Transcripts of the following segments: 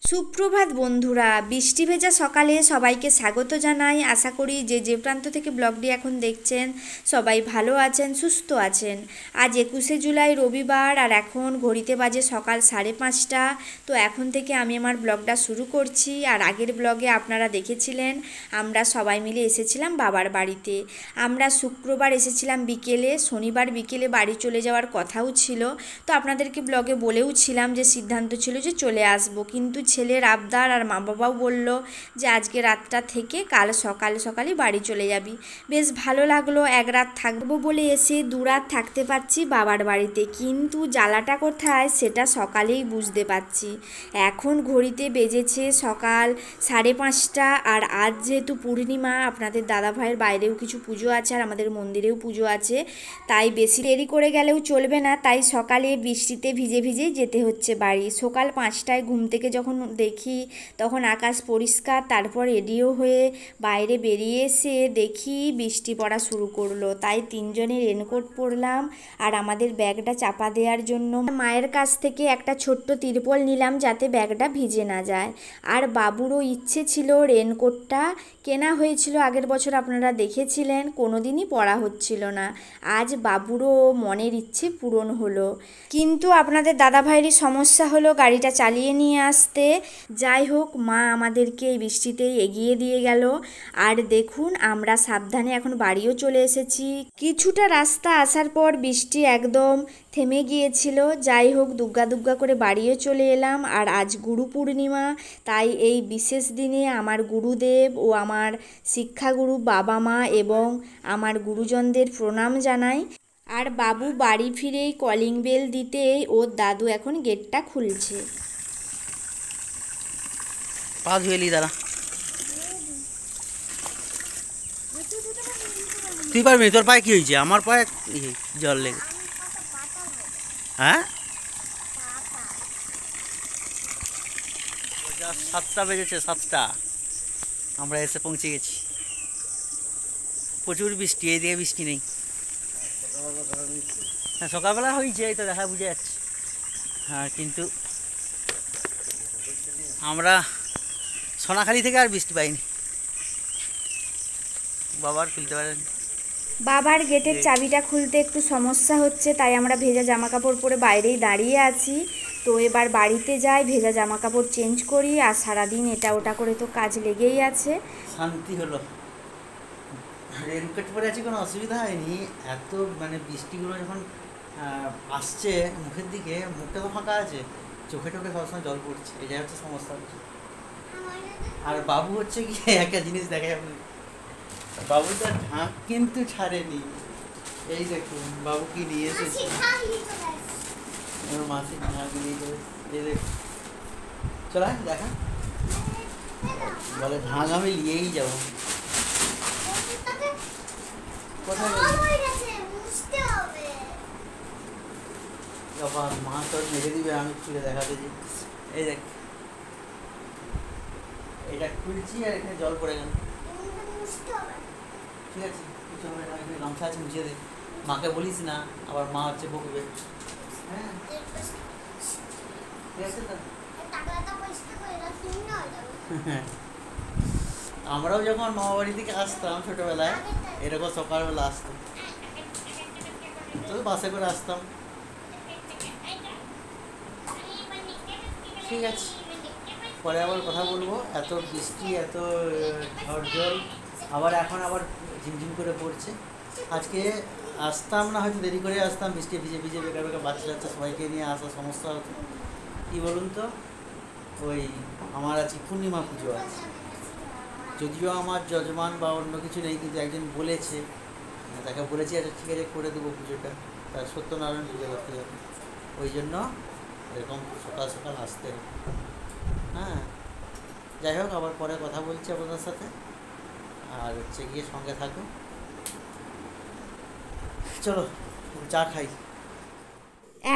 সুপ্রভাত বন্ধুরা, বৃষ্টি ভেজা সকালে সবাইকে স্বাগত জানাই। আশা করি যে যে প্রান্ত থেকে ব্লগটি এখন দেখছেন সবাই ভালো আছেন, সুস্থ আছেন। আজ 21শে জুলাই রবিবার, আর এখন ঘড়িতে বাজে সকাল 5:30। তো এখন থেকে আমি আমার ব্লগটা শুরু করছি। আর আগের ব্লগে আপনারা দেখেছিলেন আমরা সবাই মিলে এসেছিলাম বাবার বাড়িতে। আমরা শুক্রবার এসেছিলাম বিকেলে, শনিবার বিকেলে বাড়ি চলে যাওয়ার কথাও ছিল। তো আপনাদেরকে ব্লগে বলেও ছিলাম যে সিদ্ধান্ত ছিল যে চলে আসবো, কিন্তু ছেলের আবদার আর মা বাবাও বলল যে আজকে রাতটা থেকে কাল সকালে সকালে বাড়ি চলে যাবি। বেশ ভালো লাগলো, এক রাত থাকবো বলে এসে 2 রাত থাকতে পারছি বাবার বাড়িতে, কিন্তু জ্বালাটা কোথায় সেটা সকালেই বুঝতে পারছি। এখন ঘড়িতে বেজেছে সকাল 5:30। আর আজ যেহেতু পূর্ণিমা, আপনাদের দাদাভাইয়ের বাইরেও কিছু পুজো আছে আর আমাদের মন্দিরেও পুজো আছে, তাই বেশি দেরি করে গেলেও চলবে না। তাই সকালে বৃষ্টিতে ভিজে ভিজেই যেতে হচ্ছে বাড়ি। সকাল 5টায় ঘুম থেকে যখন দেখি তখন আকাশ পরিষ্কার, তারপর রেডিও হয়ে বাইরে বেরিয়ে এসে দেখি বৃষ্টি পড়া শুরু করলো। তাই তিনজনে রেনকোট পরলাম আর আমাদের ব্যাগটা চাপা দেওয়ার জন্য মায়ের কাছ থেকে একটা ছোট্ট তিরপল নিলাম যাতে ব্যাগটা ভিজে না যায়। আর বাবুরও ইচ্ছে ছিল, রেনকোটটা কেনা হয়েছিল আগের বছর, আপনারা দেখেছিলেন, কোনোদিনই পরা হচ্ছিল না। আজ বাবুরও মনের ইচ্ছে পূরণ হলো, কিন্তু আপনাদের দাদাভাইয়েরই সমস্যা হলো গাড়িটা চালিয়ে নিয়ে আসতে। যাই হোক, মা আমাদেরকে এই বৃষ্টিতেই এগিয়ে দিয়ে গেল। আর দেখুন আমরা সাবধানে এখন বাড়িও চলে এসেছি। কিছুটা রাস্তা আসার পর বৃষ্টি একদম থেমে গিয়েছিল। যাই হোক, দুগ্গা দুগ্গা করে বাড়িও চলে এলাম। আর আজ গুরু পূর্ণিমা, তাই এই বিশেষ দিনে আমার গুরুদেব ও আমার শিক্ষাগুরু বাবা মা এবং আমার গুরুজনদের প্রণাম জানাই। আর বাবু বাড়ি ফিরেই কলিং বেল দিতেই ওর দাদু এখন গেটটা খুলছে। পা ধুয়ে লি দাঁড়া, তুই পারবি? তোর পায়ে কি হয়েছে? আমার পায়ে জল লেগে। হ্যাঁ, 7টা বেজেছে, 7টা। আমরা এসে পৌঁছে গেছি। প্রচুর বৃষ্টি, এইদিকে বৃষ্টি নেই। হ্যাঁ, সকালবেলা হয়েছে, এই তো দেখা বুঝে যাচ্ছে। হ্যাঁ, কিন্তু আমরা সোনাখালি থেকে আর বৃষ্টি পাইনি। বাবার খুলতে পারেন, বাবার গেটের চাবিটা খুলতে একটু সমস্যা হচ্ছে, তাই আমরা ভেজা জামা কাপড় পরে বাইরেই দাঁড়িয়ে আছি। তো এবার বাড়িতে যাই, ভেজা জামা কাপড় চেঞ্জ করি। আর সারাদিন এটা ওটা করে তো কাজ লেগেই আছে। শান্তি হলো। রেনকোট পরে আছি, কোনো অসুবিধা হয়নি। এত বৃষ্টিগুলো যখন আসছে মুখের দিকে, মুখটা তো ফাঁকা আছে, চোখে টোখে সবসময় জল পড়ছে, এটাই হচ্ছে সমস্যা হচ্ছে। আর বাবু হচ্ছে কি একটা জিনিস দেখে, বাবু তার ঢাক কিন্তু ছাড়েনি। এই দেখুন বাবু কি নিয়ে এসেছে, মাসির ঢাক নিয়ে চলে। চলা দেখা, বলে ঢাক আমি নিয়েই যাবো। কোথায় মা তোর মেরে দিবে, আমি খুলে দেখাতে যে এই দেখ, এটা খুলছি আর এখানে জল পড়ে গেল। ঠিক আছে, কিছু হবে না, এখানে গামছা আছে, মুছিয়ে দে। মাকে বলিস না, আবার মা হচ্ছে বকবে। হ্যাঁ, ঠিক আছে। আমরাও যখন মামা বাড়ি থেকে আসতাম ছোটবেলায়, এরকম সকালবেলা আসতাম, তো বাসে করে আসতাম। ঠিক আছে, পরে আবার কথা বলবো। এত বৃষ্টি, এত ঝড় জল, আবার এখন আবার ঝিমঝিম করে পড়ছে। আজকে আসতাম না, হয়তো দেরি করে আসতাম, বৃষ্টি ভিজে ভিজে বেকার বেকার বাচ্চা বাচ্চা সবাইকে নিয়ে আসা সমস্যা হতো। কী বলুন তো, ওই আমার আজকে পূর্ণিমা পুজো আছে, যদিও আমার যজমান বা অন্য কিছু নেই, কিন্তু একজন বলেছে, তাকে বলেছি আচ্ছা ঠিক আছে করে দেবো পুজোটা, তার সত্যনারায়ণ পুজো করতে যাবে, ওই জন্য এরকম সকাল সকাল আসতে হবে। হ্যাঁ, যাই হোক, আবার পরে কথা বলছি আপনাদের সাথে। আর হচ্ছে গিয়ে সঙ্গে থাকো, চলো চা খাই।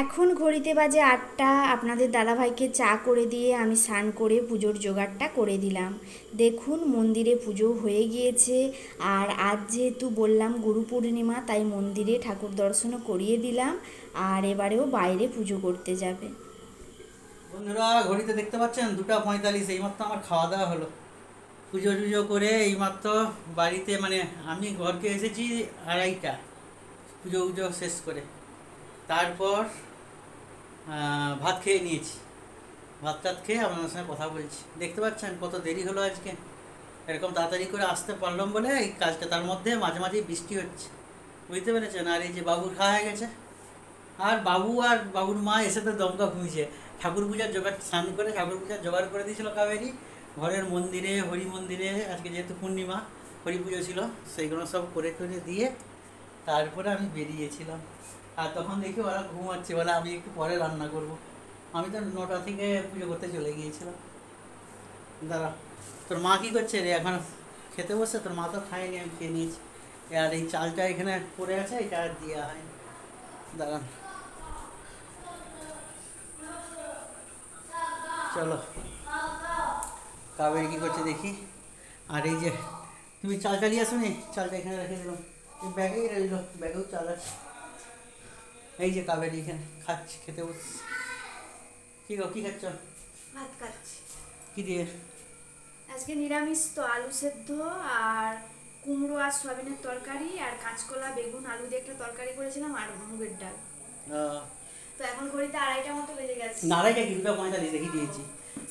এখন ঘড়িতে বাজে 8টা। আপনাদের দাদাভাইকে চা করে দিয়ে আমি স্নান করে পুজোর জোগাড়টা করে দিলাম। দেখুন মন্দিরে পুজো হয়ে গিয়েছে। আর আজ যেহেতু বললাম গুরু পূর্ণিমা, তাই মন্দিরে ঠাকুর দর্শনও করিয়ে দিলাম। আর এবারেও বাইরে পুজো করতে যাবে। বন্ধুরা ঘড়িতে দেখতে পাচ্ছেন 2:45, এইমাত্র আমার খাওয়া দাওয়া হলো। পুজো টুজো করে এইমাত্র বাড়িতে মানে আমি ঘরকে এসেছি 2:30, পুজো পুজো শেষ করে। তারপর ভাত খেয়ে নিয়েছি, ভাত টাত খেয়ে আপনাদের সঙ্গে কথা বলছি। দেখতে পাচ্ছেন কত দেরি হলো আজকে, এরকম তাড়াতাড়ি করে আসতে পারলাম বলে এই কাজটা। তার মধ্যে মাঝে মাঝে বৃষ্টি হচ্ছে, বুঝতে পেরেছেন। আর এই যে বাবুর খাওয়া হয়ে গেছে, আর বাবু আর বাবুর মা এসে তো দমকা ঘুমিয়েছে। ঠাকুর পূজার জোগাড়, স্নান করে ঠাকুর পূজার জোগাড় করে দিয়েছিল কাবেরি। ঘরের মন্দিরে, হরি মন্দিরে আজকে যেহেতু পূর্ণিমা, হরি পুজো ছিল, সেইগুলো সব করে টরে দিয়ে তারপরে আমি বেরিয়েছিলাম। আর তখন দেখি ওরা ঘুমাচ্ছে, বলে আমি একটু পরে রান্না করব। আমি তো 9টা থেকে পুজো করতে চলে গিয়েছিলাম। দাঁড়া, তোর মা কী করছে রে? এখন খেতে বসে? তোর মা তো খায়নি, আমি খেয়ে নিয়েছি। আর এই চালটা এখানে পড়ে আছে, এটা আর দেওয়া হয়নি। দাঁড়ান, চলো কাবেরি কী করছে দেখি। আর এই যে তুমি চালটা নিয়ে আসো নি, চালটা এখানে রেখে দিলাম, ব্যাগেই রইল, ব্যাগেও চাল আছে। এই যে কাবেরি এখানে খাচ্ছি, খেতে বসছি। কী গো, কী খাচ্ছ? ভাত খাচ্ছি। কী দিয়ে? আজকে নিরামিষ তো, আলু সেদ্ধ আর কুমড়ো আর সয়াবিনের তরকারি আর কাঁচকলা বেগুন আলু দিয়ে একটা তরকারি করেছিলাম আর মুগের ডাল। তো এখন ঘড়িতে 2:30 মতো বেজে গেছে। না, 2:30 কি, 2:45 রেখে দিয়েছি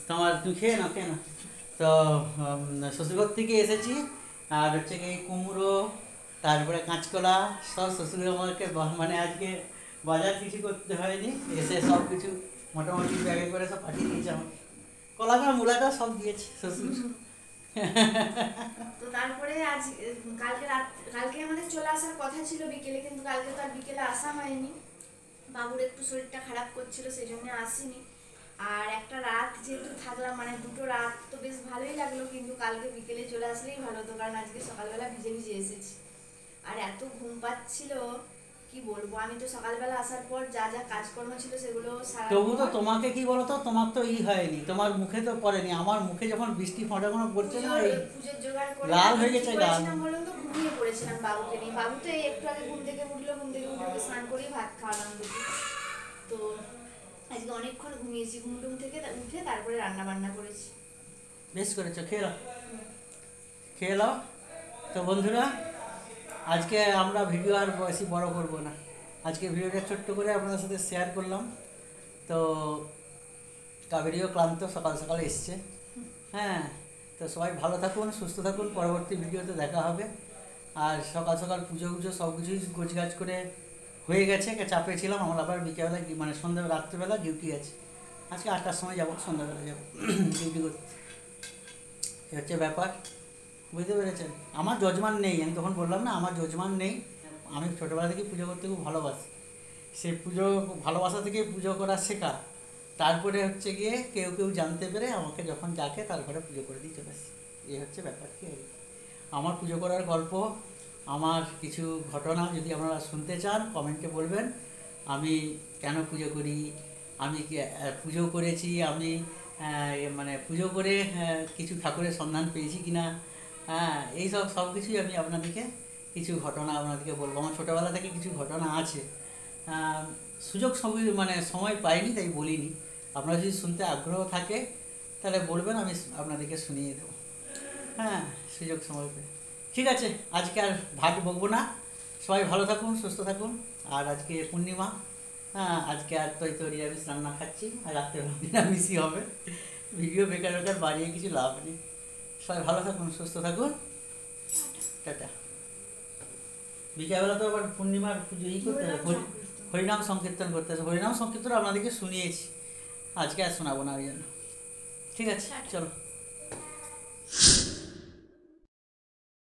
তোমার। তুমি খেয়ে না, খেয়ে না। তো শ্বশুরঘর থেকে এসেছি, আর হচ্ছে কি কুমড়ো, তারপরে কাঁচকলা সব শ্বশুর আমাকে মানে আজকে বাজার কিছু করতে হয়নি, এসে সব কিছু মোটামুটি ব্যাগে করে সব পাঠিয়ে দিয়েছে আমাকে। কলাটা মূলাটা সব দিয়েছে শ্বশুর। তো তারপরে আজ কালকে আমাদের চলে আসার কথা ছিল বিকেলে, কিন্তু কালকে তো আর বিকেলে আসা হয়নি। বাবুর একটু শরীরটা খারাপ করছিল, সেই জন্য আসিনি। আর একটা রাত যেহেতু থাকলাম, মানে 2টো রাত, তো বেশ ভালোই লাগলো। কিন্তু কালকে বিকেলে চলে আসলেই ভালো হতো, কারণ আজকে সকালবেলা ভিজে ভিজে এসেছি আর এত ঘুম পাচ্ছিল কি বলবো। আমি তো সকালবেলা আসার পর যা যা কাজকর্ম ছিল সেগুলো তবু তো তোমাকে কি বলতো, তোমার তো হয়নি, তোমার মুখে তো পড়েনি। আমার মুখে যখন বৃষ্টি ফোঁটাগুলো পড়ছে না, পুজোর জোগাড় করে লাল হয়ে গেছে গাল। বলুন তো, ঘুমিয়ে পড়েছিলাম বাবুকে নিয়ে। বাবু তো এই একটু আগে ঘুম থেকে উঠলো, ঘুম থেকে উঠে স্নান করে ভাত খাওয়ালাম দুটো। তো আজকে অনেকক্ষণ ঘুমিয়েছি, ঘুম থেকে উঠে তারপরে রান্না বান্না করেছি। বেশ করেছো, খেয়ে নাও, খেয়ে নাও। তো বন্ধুরা, আজকে আমরা ভিডিও আর বেশি বড় করব না, আজকে ভিডিওটা ছোট্ট করে আপনাদের সাথে শেয়ার করলাম। তো কাবেরিও ক্লান্ত, সকাল সকাল এসছে। হ্যাঁ, তো সবাই ভালো থাকুন, সুস্থ থাকুন, পরবর্তী ভিডিওতে দেখা হবে। আর সকাল সকাল পুজো পুজো সব কিছুই গোছগাছ করে হয়ে গেছে, চাপে ছিলাম। আমার আবার বিকেলবেলা মানে সন্ধ্যাবেলা, রাত্রেবেলা ডিউটি আছে। আজকে 8টার সময় যাবো, সন্ধ্যাবেলা যাবো ডিউটি করতে। এ হচ্ছে ব্যাপার, বুঝতে পেরেছেন। আমার যজমান নেই, আমি তখন বললাম না আমার যজমান নেই। আমি ছোটোবেলা থেকে পুজো করতে খুব ভালোবাসি। সেই পুজো ভালোবাসা থেকে পুজো করা শেখা। তারপরে হচ্ছে গিয়ে কেউ কেউ জানতে পেরে আমাকে যখন ডাকে তারপরে পুজো করে দিয়ে চলে আসি। এই হচ্ছে ব্যাপার। কি আমার পুজো করার গল্প, আমার কিছু ঘটনা যদি আপনারা শুনতে চান কমেন্টে বলবেন। আমি কেন পুজো করি, আমি পুজো করেছি, আমি মানে পুজো করে কিছু ঠাকুরের সন্ধান পেয়েছি কিনা, হ্যাঁ, এই সব কিছুই আমি আপনাদেরকে কিছু ঘটনা আপনাদেরকে বলবো। আমার ছোটোবেলা থেকে কিছু ঘটনা আছে, সুযোগ মানে সময় পাইনি তাই বলিনি। আপনারা যদি শুনতে আগ্রহ থাকে তাহলে বলবেন, আমি আপনাদেরকে শুনিয়ে দেবো। হ্যাঁ, সুযোগ সময় পেয়ে। ঠিক আছে, আজকে আর ভাট বকবো না। সবাই ভালো থাকুন, সুস্থ থাকুন। আর আজকে পূর্ণিমা, হ্যাঁ, আজকে আর তো নিরামিষ রান্না খাচ্ছি, আর রাত্রেবেলা নিরামিষই হবে। ভিডিও বেকার বেকার বাড়িয়ে কিছু লাভ নেই। সবাই ভালো থাকুন, সুস্থ থাকুন, টাটা। বিকেলবেলা তো আবার পূর্ণিমার পুজো করতে হবে, হরিনাম সংকীর্তন করতে হবে। হরিনাম সংকীর্তন আপনাদেরকে শুনিয়েছি, আজকে আর শোনাবো না ওই জন্য। ঠিক আছে, চলো।